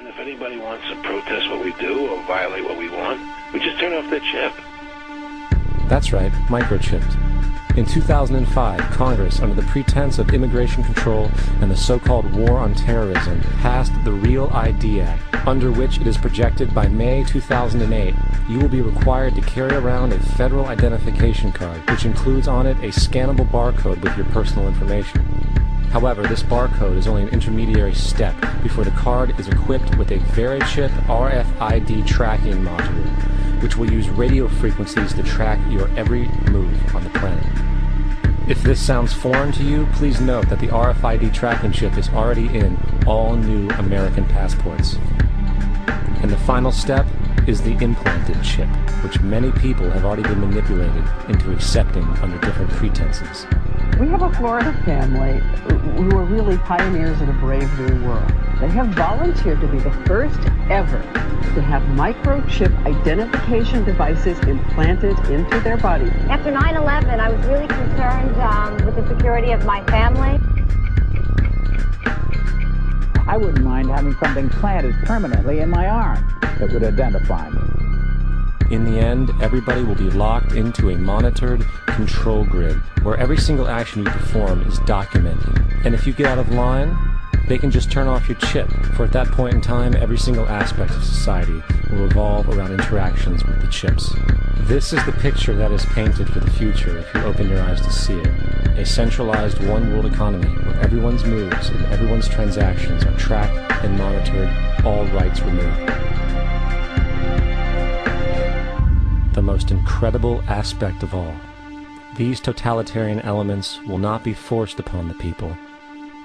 And if anybody wants to protest what we do or violate what we want, we just turn off their chip. That's right, microchipped. In 2005, Congress, under the pretense of immigration control and the so-called War on Terrorism, passed the Real ID Act, under which it is projected by May 2008, you will be required to carry around a federal identification card, which includes on it a scannable barcode with your personal information. However, this barcode is only an intermediary step before the card is equipped with a VeriChip RFID tracking module, which will use radio frequencies to track your every move on the planet. If this sounds foreign to you, please note that the RFID tracking chip is already in all new American passports. And the final step is the implanted chip, which many people have already been manipulated into accepting under different pretenses. We have a Florida family who are really pioneers in a brave new world. They have volunteered to be the first ever to have microchip identification devices implanted into their body. After 9/11, I was really concerned with the security of my family. I wouldn't mind having something planted permanently in my arm that would identify me. In the end, everybody will be locked into a monitored control grid where every single action you perform is documented. And if you get out of line, they can just turn off your chip, for at that point in time, every single aspect of society will revolve around interactions with the chips. This is the picture that is painted for the future if you open your eyes to see it. A centralized one-world economy where everyone's moves and everyone's transactions are tracked and monitored, all rights removed. The most incredible aspect of all, these totalitarian elements will not be forced upon the people.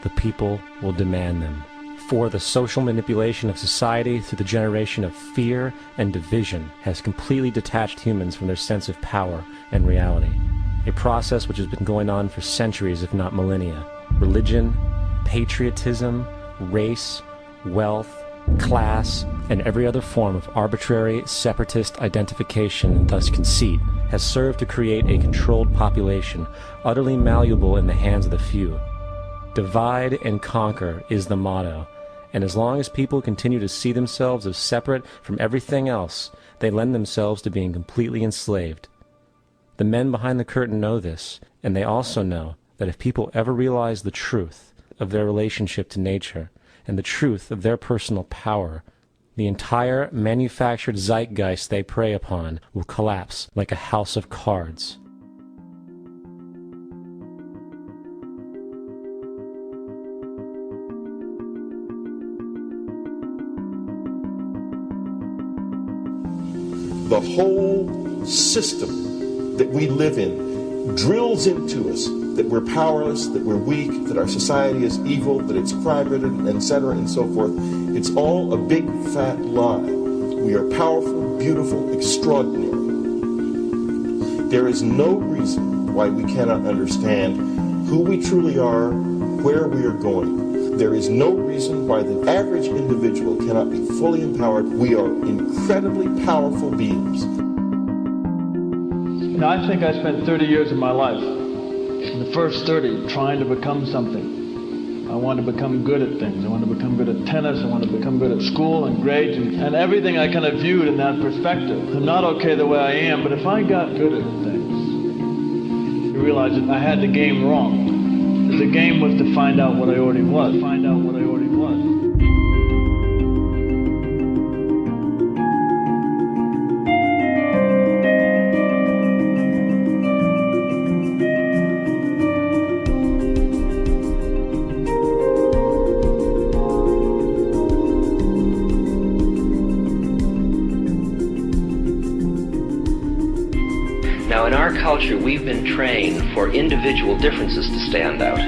The people will demand them. For the social manipulation of society through the generation of fear and division has completely detached humans from their sense of power and reality. A process which has been going on for centuries, if not millennia. Religion, patriotism, race, wealth, class, and every other form of arbitrary, separatist identification and thus conceit has served to create a controlled population, utterly malleable in the hands of the few. Divide and conquer is the motto, and as long as people continue to see themselves as separate from everything else, they lend themselves to being completely enslaved. The men behind the curtain know this, and they also know that if people ever realize the truth of their relationship to nature, and the truth of their personal power, the entire manufactured zeitgeist they prey upon will collapse like a house of cards. The whole system that we live in drills into us that we're powerless, that we're weak, that our society is evil, that it's crime-ridden, etc., and so forth. It's all a big, fat lie. We are powerful, beautiful, extraordinary. There is no reason why we cannot understand who we truly are, where we are going. There is no reason why the average individual cannot be fully empowered. We are incredibly powerful beings. You know, I think I spent 30 years of my life, in the first 30, trying to become something. I wanted to become good at things. I wanted to become good at tennis. I wanted to become good at school and grades and everything I kind of viewed in that perspective. I'm not okay the way I am, but if I got good at things, you realize that I had the game wrong. The game was to find out what I already was. Find out what I already was. Now, in our culture, we've been trained for individual differences to stand out.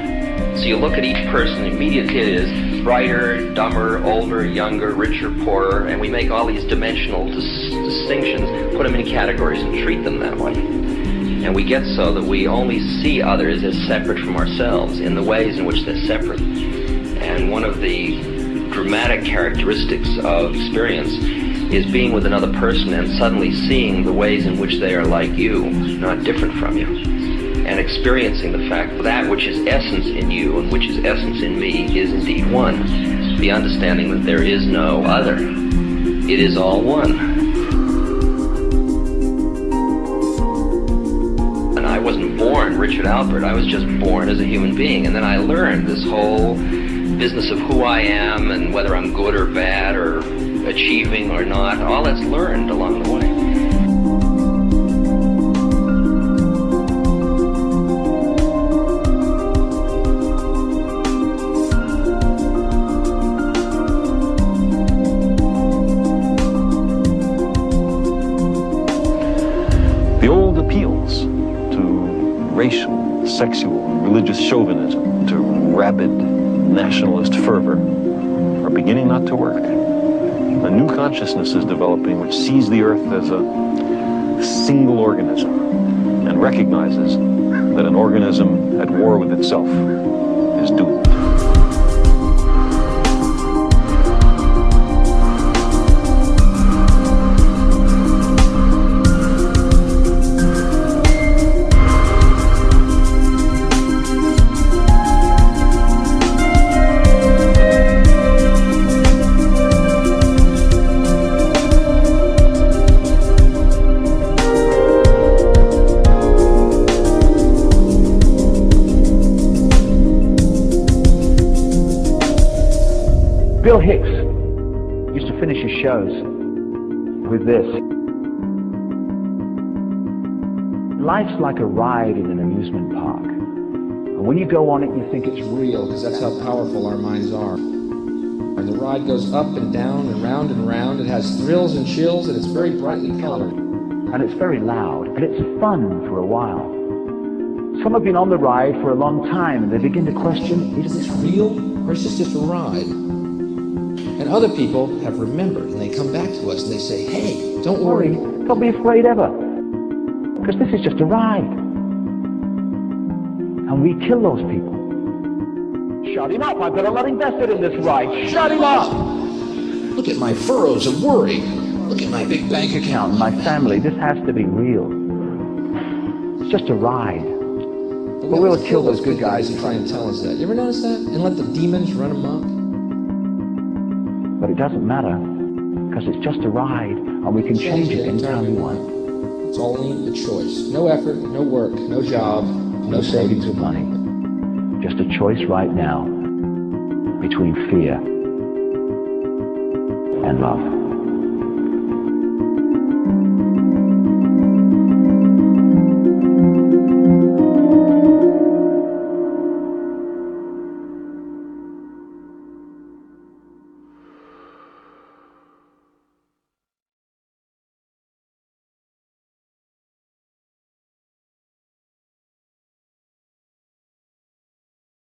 So you look at each person, immediately it is brighter, dumber, older, younger, richer, poorer, and we make all these dimensional distinctions, put them in categories and treat them that way. And we get so that we only see others as separate from ourselves in the ways in which they're separate. And one of the dramatic characteristics of experience is being with another person and suddenly seeing the ways in which they are like you, not different from you, and experiencing the fact that which is essence in you and which is essence in me is indeed one. the understanding that there is no other. It is all one. And I wasn't born Richard Albert, I was just born as a human being. And then I learned this whole business of who I am and whether I'm good or bad or achieving or not. All that's learned along the way. The old appeals to racial, sexual, religious chauvinism, to rabid nationalist fervor are beginning not to work. A new consciousness is developing which sees the earth as a single organism and recognizes that an organism at war with itself is doomed. Bill Hicks used to finish his shows with this. Life's like a ride in an amusement park. And when you go on it, you think it's real, because that's how powerful our minds are. And the ride goes up and down and round and round. It has thrills and chills, and it's very brightly colored. And it's very loud, and it's fun for a while. Some have been on the ride for a long time, and they begin to question, is this real, or is this just a ride? And other people have remembered, and they come back to us and they say, hey, don't worry. Don't be afraid ever, because this is just a ride. And we kill those people. Shut him up, I've got a lot invested in this ride. Shut him up! Look at my furrows of worry. Look at my big bank account. My family, this has to be real. It's just a ride. But we'll kill those good guys and try and tell us that. You ever notice that? And let the demons run amok? But it doesn't matter, because it's just a ride, and we can change it anytime we want. It's only a choice. No effort, no work, no job, no savings of money. Just a choice right now between fear and love.